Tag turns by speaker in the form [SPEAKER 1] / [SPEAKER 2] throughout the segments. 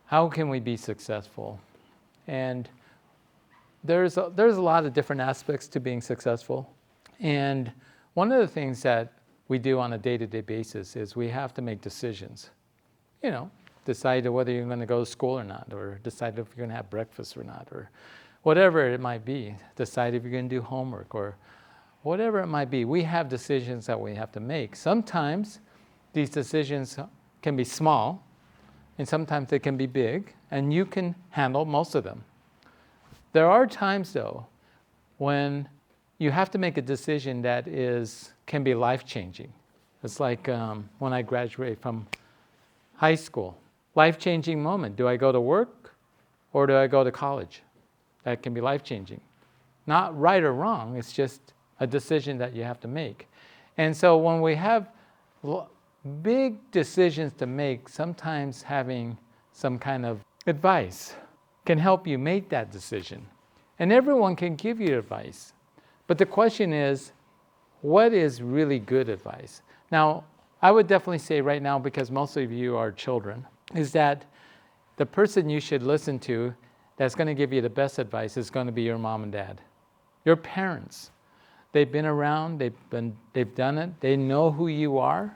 [SPEAKER 1] how can we be successful? And there's a lot of different aspects to being successful. And one of the things that we do on a day-to-day basis is we have to make decisions. Decide whether you're going to go to school or not, or decide if you're going to have breakfast or not, or whatever it might be. Decide if you're going to do homework or whatever it might be. We have decisions that we have to make. Sometimes these decisions can be small, and sometimes they can be big, and you can handle most of them. There are times, though, when you have to make a decision that can be life-changing. It's like when I graduated from high school. Life-changing moment. Do I go to work or do I go to college? That can be life-changing. Not right or wrong, it's just a decision that you have to make. And so when we have big decisions to make, sometimes having some kind of advice can help you make that decision. And everyone can give you advice. But the question is, what is really good advice? Now, I would definitely say right now, because most of you are children, is that the person you should listen to that's going to give you the best advice is going to be your mom and dad. Your parents. They've been around, they've done it, they know who you are.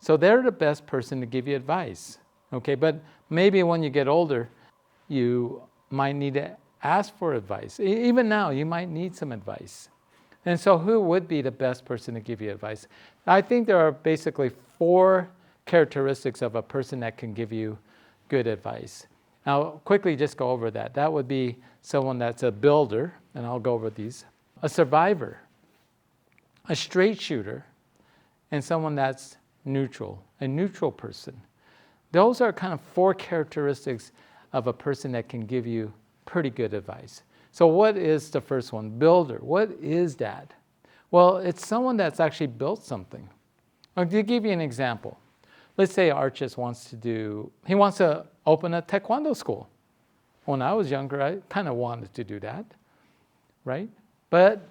[SPEAKER 1] So they're the best person to give you advice. Okay, but maybe when you get older, you might need to ask for advice. Even now, you might need some advice. And so who would be the best person to give you advice? I think there are basically 4 characteristics of a person that can give you good advice. Now, quickly just go over that. That would be someone that's a builder, and I'll go over these. A survivor, a straight shooter, and someone that's neutral, a neutral person. Those are kind of 4 characteristics of a person that can give you pretty good advice. So what is the first one? Builder. What is that? Well, it's someone that's actually built something. To give you an example, let's say Archis wants to open a Taekwondo school. When I was younger, I kind of wanted to do that, right? But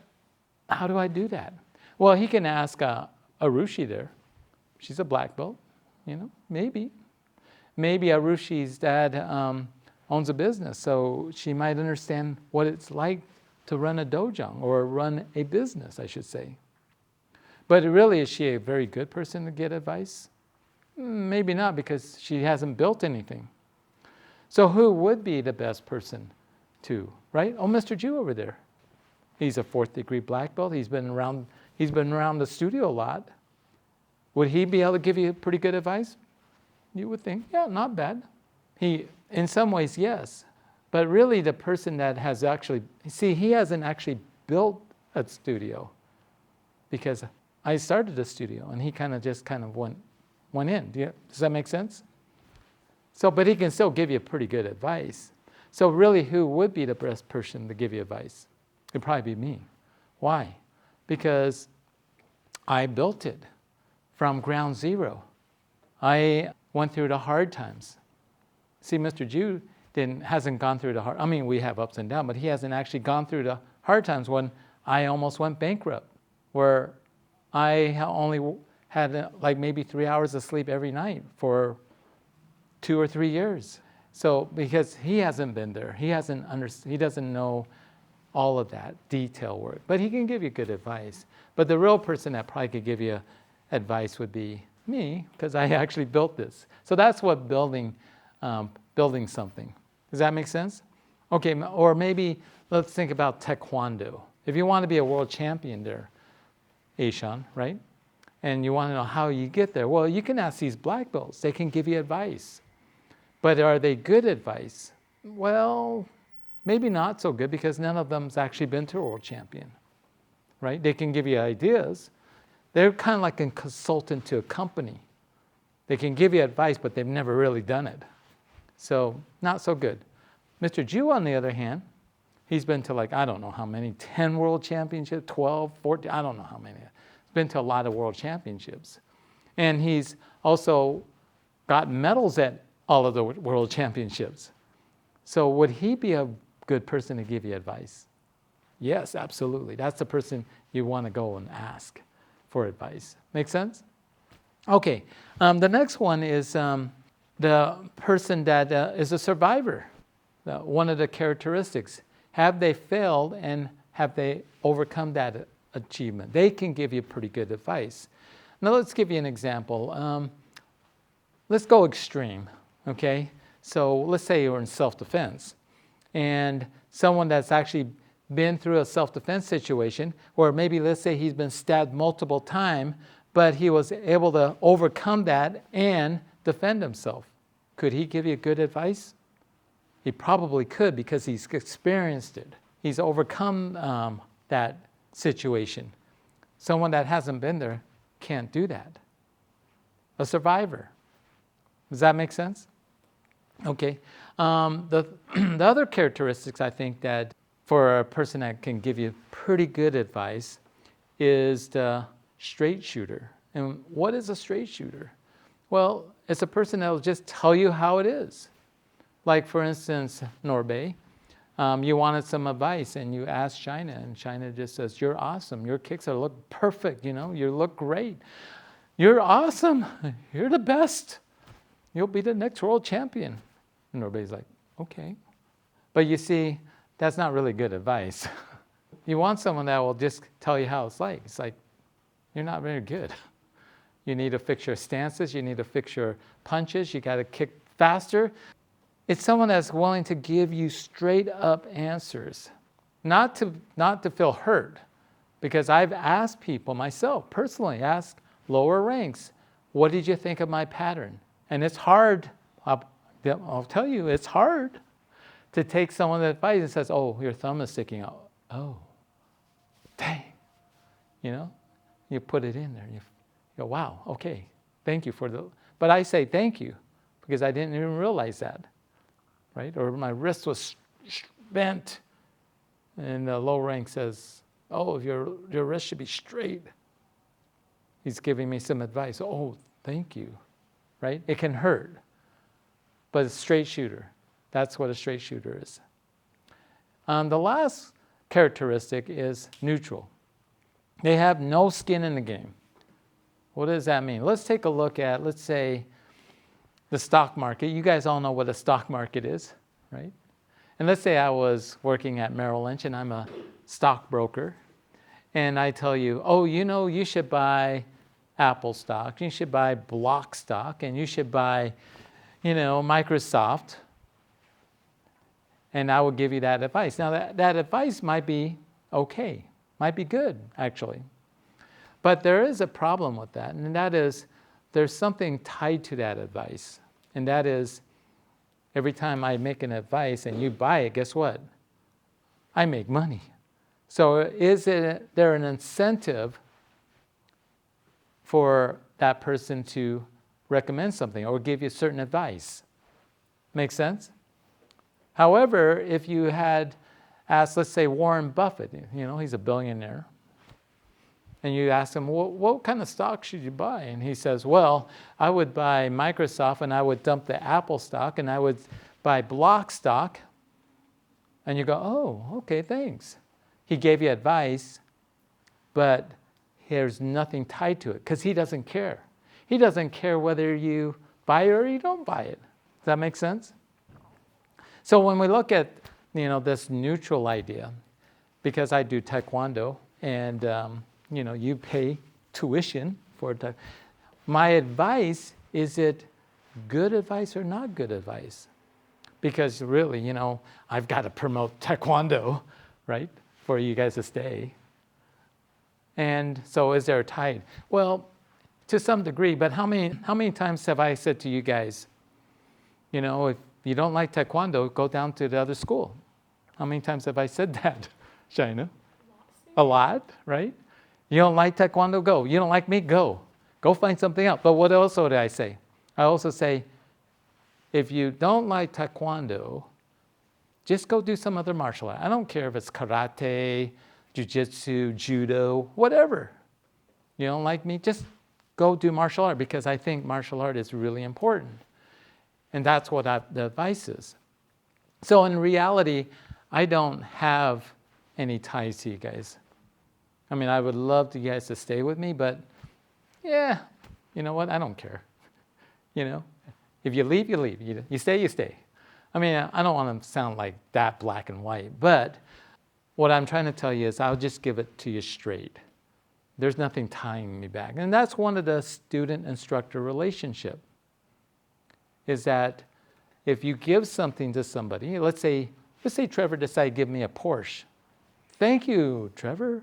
[SPEAKER 1] how do I do that? Well, he can ask Arushi there. She's a black belt, maybe. Maybe Arushi's dad owns a business, so she might understand what it's like to run a dojo or run a business, I should say. But really, is she a very good person to get advice? Maybe not, because she hasn't built anything. So who would be the best person to, right? Oh, Mr. Jew over there. He's a 4th degree black belt. He's been around the studio a lot. Would he be able to give you pretty good advice? You would think, yeah, not bad. In some ways, yes. But really, the person that has he hasn't actually built a studio, because I started a studio and he kind of went in. Does that make sense? So, but he can still give you pretty good advice. So really, who would be the best person to give you advice? It'd probably be me. Why? Because I built it from ground zero. I went through the hard times. See, Mr. Jew hasn't gone through the hard. I mean, we have ups and downs, but he hasn't actually gone through the hard times when I almost went bankrupt, where I only had like maybe 3 hours of sleep every night for 2 or 3 years. So because he hasn't been there, he doesn't know all of that detail work, but he can give you good advice. But the real person that probably could give you advice would be me, because I actually built this. So that's what building something. Does that make sense? Okay, or maybe let's think about Taekwondo. If you want to be a world champion there, Aishan, right? And you want to know how you get there, well, you can ask these black belts. They can give you advice. But are they good advice? Well, maybe not so good, because none of them's actually been to a world champion, right? They can give you ideas. They're kind of like a consultant to a company. They can give you advice, but they've never really done it. So not so good. Mr. Jew, on the other hand, he's been to I don't know how many, 10 world championships, 12, 14, I don't know how many. He's been to a lot of world championships. And he's also got medals at all of the world championships. So would he be a good person to give you advice? Yes, absolutely. That's the person you want to go and ask for advice. Make sense? Okay. The next one is The person that is a survivor, one of the characteristics, have they failed and have they overcome that achievement? They can give you pretty good advice. Now let's give you an example. Let's go extreme, okay? So let's say you're in self-defense and someone that's actually been through a self-defense situation, or maybe let's say he's been stabbed multiple times, but he was able to overcome that and defend himself. Could he give you good advice? He probably could because he's experienced it. He's overcome that situation. Someone that hasn't been there can't do that. A survivor. Does that make sense? Okay. The other characteristics I think that for a person that can give you pretty good advice is the straight shooter. And what is a straight shooter? Well, it's a person that will just tell you how it is. Like for instance, Norbe, you wanted some advice and you asked China, and China just says, "You're awesome. Your kicks look perfect. You look great. You're awesome. You're the best. You'll be the next world champion." And Norbe's like, "Okay." But you see, that's not really good advice. You want someone that will just tell you how it's like. It's like, you're not very good. You need to fix your stances. You need to fix your punches. You got to kick faster. It's someone that's willing to give you straight up answers, not to feel hurt. Because I've asked people myself, personally, asked lower ranks, "What did you think of my pattern?" And it's hard. I'll tell you, it's hard to take someone's advice and says, "Oh, your thumb is sticking out." Oh, dang. You put it in there. You go, "Wow, okay, thank you for the..." But I say thank you because I didn't even realize that, right? Or my wrist was bent, and the low rank says, "Oh, your wrist should be straight." He's giving me some advice. Oh, thank you, right? It can hurt, but it's straight shooter. That's what a straight shooter is. The last characteristic is neutral. They have no skin in the game. What does that mean? Let's take a look at, let's say, the stock market. You guys all know what a stock market is, right? And let's say I was working at Merrill Lynch and I'm a stockbroker, and I tell you, "Oh, you should buy Apple stock, you should buy Block stock, and you should buy, Microsoft." And I will give you that advice. Now, that advice might be okay, might be good, actually. But there is a problem with that, and that is there's something tied to that advice. And that is every time I make an advice and you buy it, guess what? I make money. So is there an incentive for that person to recommend something or give you certain advice? Make sense? However, if you had asked, let's say, Warren Buffett, he's a billionaire, and you ask him, what kind of stock should you buy? And he says, "Well, I would buy Microsoft, and I would dump the Apple stock, and I would buy Block stock." And you go, "Oh, okay, thanks." He gave you advice, but there's nothing tied to it because he doesn't care. He doesn't care whether you buy it or you don't buy it. Does that make sense? So when we look at this neutral idea, because I do Taekwondo and you pay tuition for it. My advice, is it good advice or not good advice? Because really, I've got to promote Taekwondo, right, for you guys to stay. And so is there a tie? Well, to some degree, but how many times have I said to you guys, if you don't like Taekwondo, go down to the other school? How many times have I said that, China? A lot, right? You don't like Taekwondo? Go. You don't like me? Go. Go find something else. But what else do I say? I also say, if you don't like Taekwondo, just go do some other martial art. I don't care if it's karate, jiu-jitsu, judo, whatever. You don't like me? Just go do martial art because I think martial art is really important. And that's what the advice is. So in reality, I don't have any ties to you guys. I mean, I would love you guys to stay with me, but yeah, you know what? I don't care. If you leave, you leave. You stay, you stay. I mean, I don't want to sound like that black and white, but what I'm trying to tell you is I'll just give it to you straight. There's nothing tying me back. And that's one of the student-instructor relationship, is that if you give something to somebody, let's say Trevor decided to give me a Porsche. Thank you, Trevor.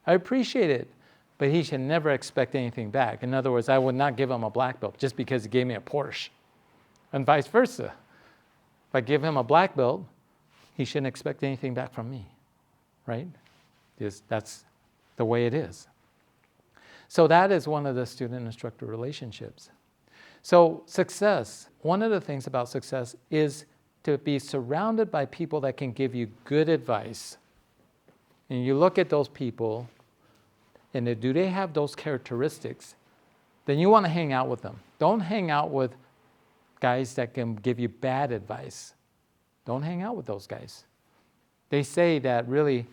[SPEAKER 1] I appreciate it. But he should never expect anything back. In other words, I would not give him a black belt just because he gave me a Porsche. And vice versa. If I give him a black belt, he shouldn't expect anything back from me, right? That's the way it is. So that is one of the student-instructor relationships. So success, one of the things about success is to be surrounded by people that can give you good advice. And you look at those people, and do they have those characteristics? Then you want to hang out with them. Don't hang out with guys that can give you bad advice. Don't hang out with those guys. They say that really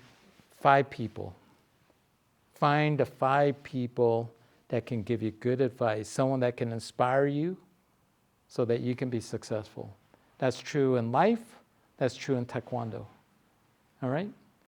[SPEAKER 1] 5 people. Find the 5 people that can give you good advice, someone that can inspire you so that you can be successful. That's true in life. That's true in Taekwondo. All right?